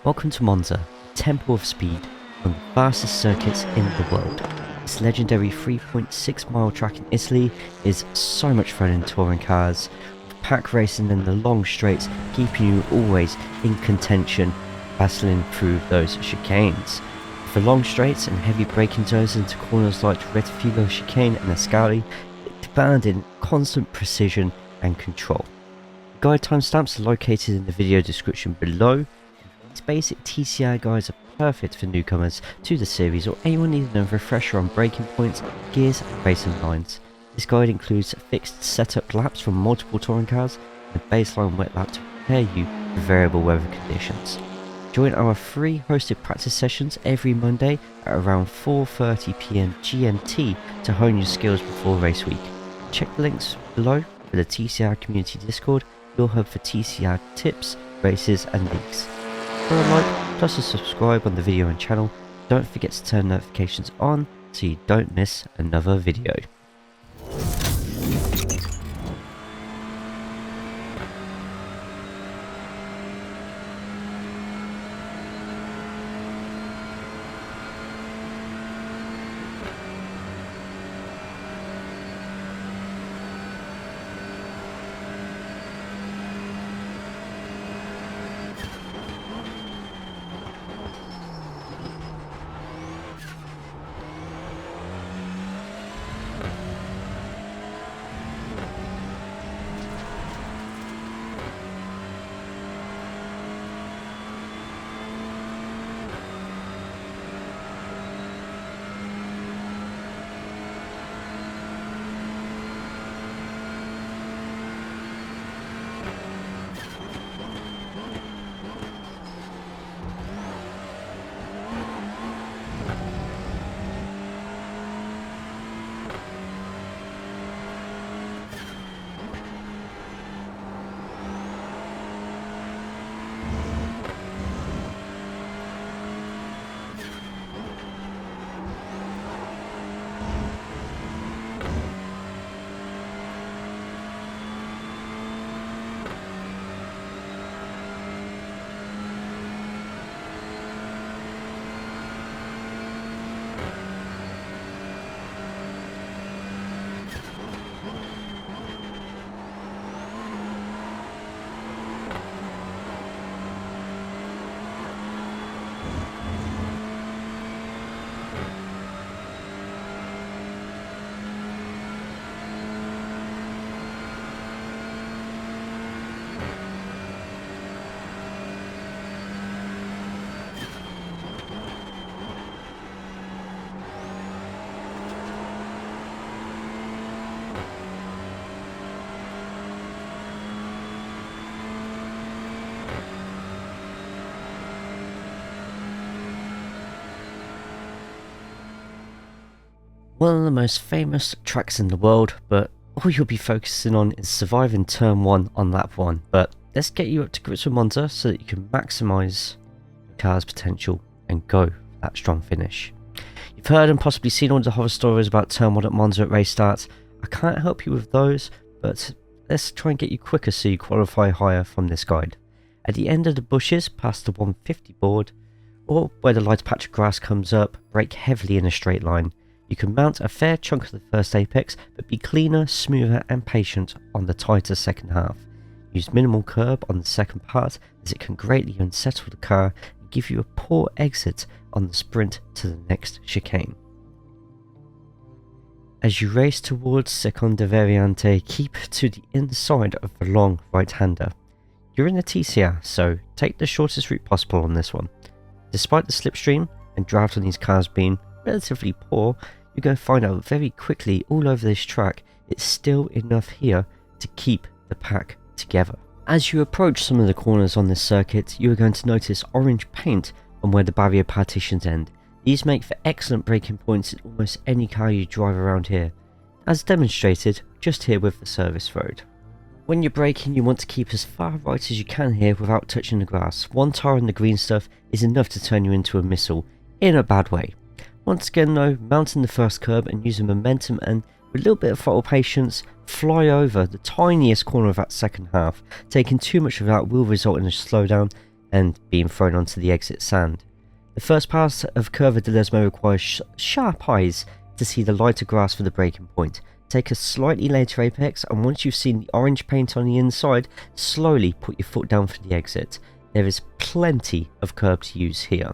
Welcome to Monza, temple of speed, one of the fastest circuits in the world. This legendary 3.6 mile track in Italy is so much fun in touring cars, with pack racing in the long straights keeping you always in contention, battling through those chicanes. For long straights and heavy braking zones into corners like Rettifilo chicane and Ascari, demanding constant precision and control. The guide timestamps are located in the video description below. These basic TCR guides are perfect for newcomers to the series or anyone needing a refresher on braking points, gears and racing lines. This guide includes fixed setup laps from multiple touring cars and a baseline wet lap to prepare you for variable weather conditions. Join our free hosted practice sessions every Monday at around 4:30 PM GMT to hone your skills before race week. Check the links below for the TCR community Discord, your hub for TCR tips, races and leaks. For a like, plus a subscribe on the video and channel. Don't forget to turn notifications on so you don't miss another video. One of the most famous tracks in the world, but all you'll be focusing on is surviving turn 1 on lap 1. But let's get you up to grips with Monza so that you can maximise your car's potential and go for that strong finish. You've heard and possibly seen all the horror stories about turn 1 at Monza at race starts. I can't help you with those, but let's try and get you quicker so you qualify higher from this guide. At the end of the bushes past the 150 board, or where the light patch of grass comes up, brake heavily in a straight line. You can mount a fair chunk of the first apex, but be cleaner, smoother and patient on the tighter second half. Use minimal curb on the second part as it can greatly unsettle the car and give you a poor exit on the sprint to the next chicane. As you race towards Seconda Variante, keep to the inside of the long right-hander. You're in a TCR, so take the shortest route possible on this one. Despite the slipstream and draft on these cars being relatively poor, you're going to find out very quickly all over this track it's still enough here to keep the pack together. As you approach some of the corners on this circuit, you are going to notice orange paint on where the barrier partitions end. These make for excellent braking points in almost any car you drive around here, as demonstrated just here with the service road. When you're braking, you want to keep as far right as you can here without touching the grass. One tire on the green stuff is enough to turn you into a missile, in a bad way. Once again though, mounting the first curb and using momentum and with a little bit of throttle patience, fly over the tiniest corner of that second half. Taking too much of that will result in a slowdown, and being thrown onto the exit sand. The first pass of Curva de Lesmo requires sharp eyes to see the lighter grass for the braking point. Take a slightly later apex, and once you've seen the orange paint on the inside, slowly put your foot down for the exit. There is plenty of curb to use here.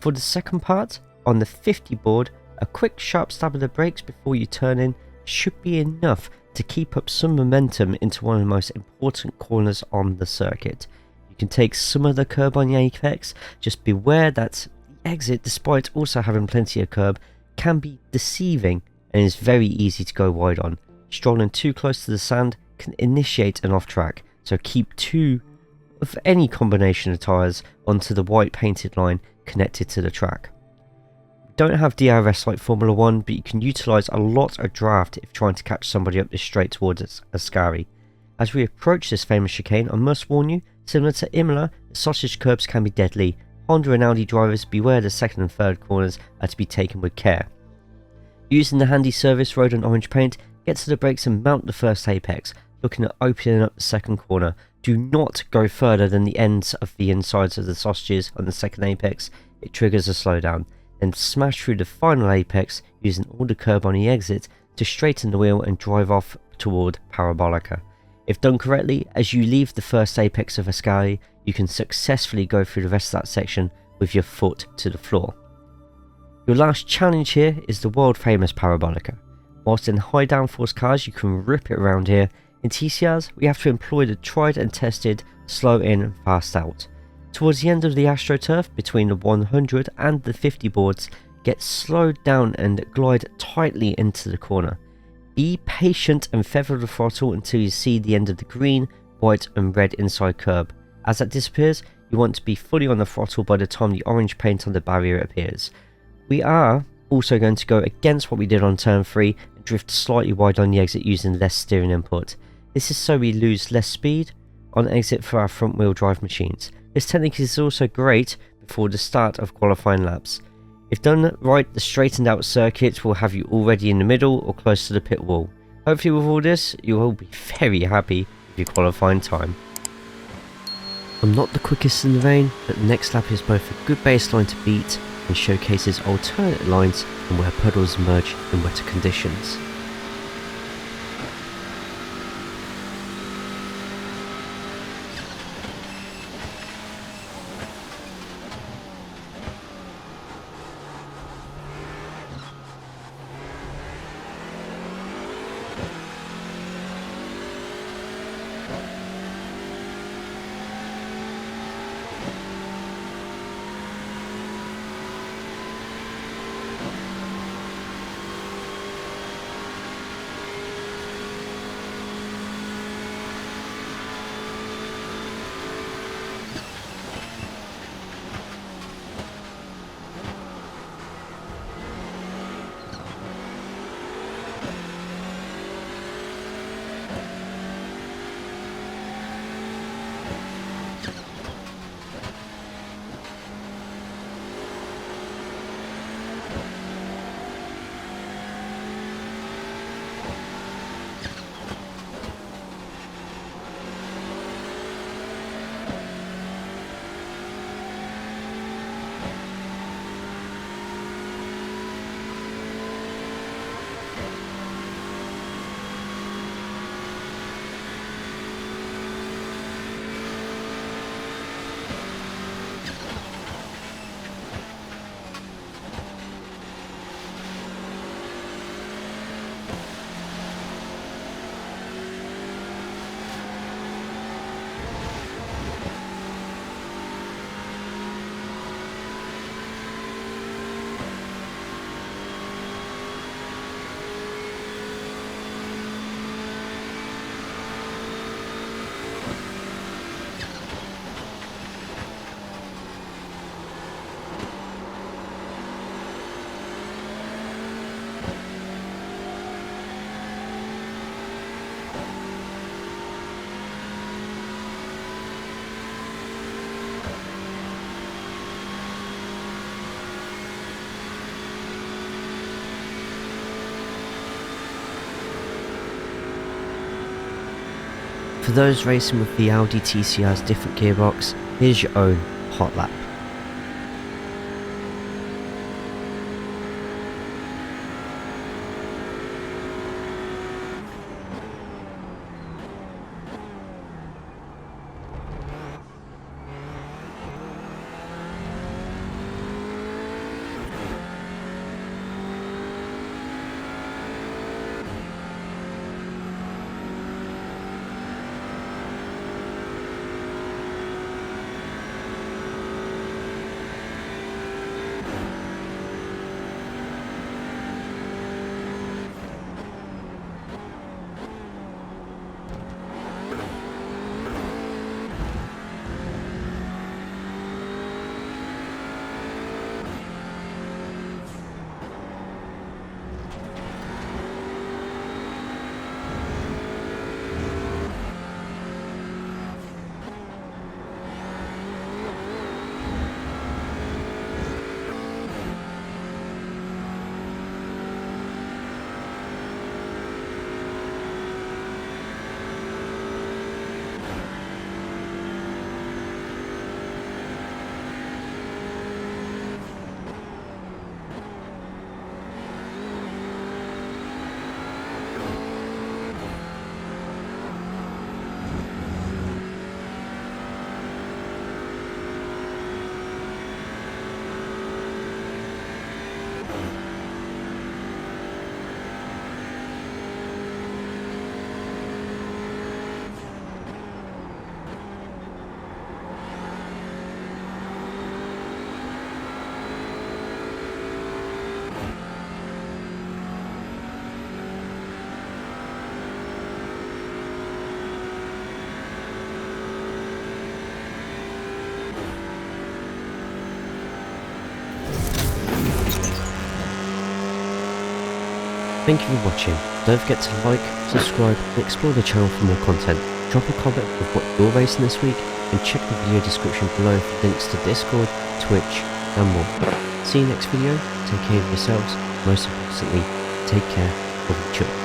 For the second part, on the 50 board, a quick sharp stab of the brakes before you turn in should be enough to keep up some momentum into one of the most important corners on the circuit. You can take some of the curb on the apex, just beware that the exit, despite also having plenty of curb, can be deceiving and is very easy to go wide on. Strolling too close to the sand can initiate an off track, so keep two of any combination of tyres onto the white painted line connected to the track. We don't have DRS like Formula 1, but you can utilise a lot of draft if trying to catch somebody up this straight towards Ascari. As we approach this famous chicane, I must warn you, similar to Imola, the sausage curbs can be deadly. Honda and Audi drivers, beware the second and third corners are to be taken with care. Using the handy service road and orange paint, get to the brakes and mount the first apex, looking at opening up the second corner. Do not go further than the ends of the insides of the sausages on the second apex, it triggers a slowdown. Then smash through the final apex using all the curb on the exit to straighten the wheel and drive off toward Parabolica. If done correctly, as you leave the first apex of Ascari, you can successfully go through the rest of that section with your foot to the floor. Your last challenge here is the world famous Parabolica. Whilst in high downforce cars you can rip it around here, in TCRs we have to employ the tried and tested slow in fast out. Towards the end of the AstroTurf, between the 100 and the 50 boards, get slowed down and glide tightly into the corner. Be patient and feather the throttle until you see the end of the green, white and red inside curb. As that disappears, you want to be fully on the throttle by the time the orange paint on the barrier appears. We are also going to go against what we did on turn 3 and drift slightly wide on the exit using less steering input. This is so we lose less speed on exit for our front wheel drive machines. This technique is also great before the start of qualifying laps. If done right, the straightened out circuit will have you already in the middle or close to the pit wall. Hopefully with all this, you will be very happy with your qualifying time. I'm not the quickest in the vein, but the next lap is both a good baseline to beat and showcases alternate lines and where puddles merge in wetter conditions. For those racing with the Audi TCR's different gearbox, here's your own hot lap. Thank you for watching. Don't forget to like, subscribe and explore the channel for more content. Drop a comment with what you're racing this week and check the video description below for links to Discord, Twitch and more. See you next video, take care of yourselves, most importantly, take care of each other.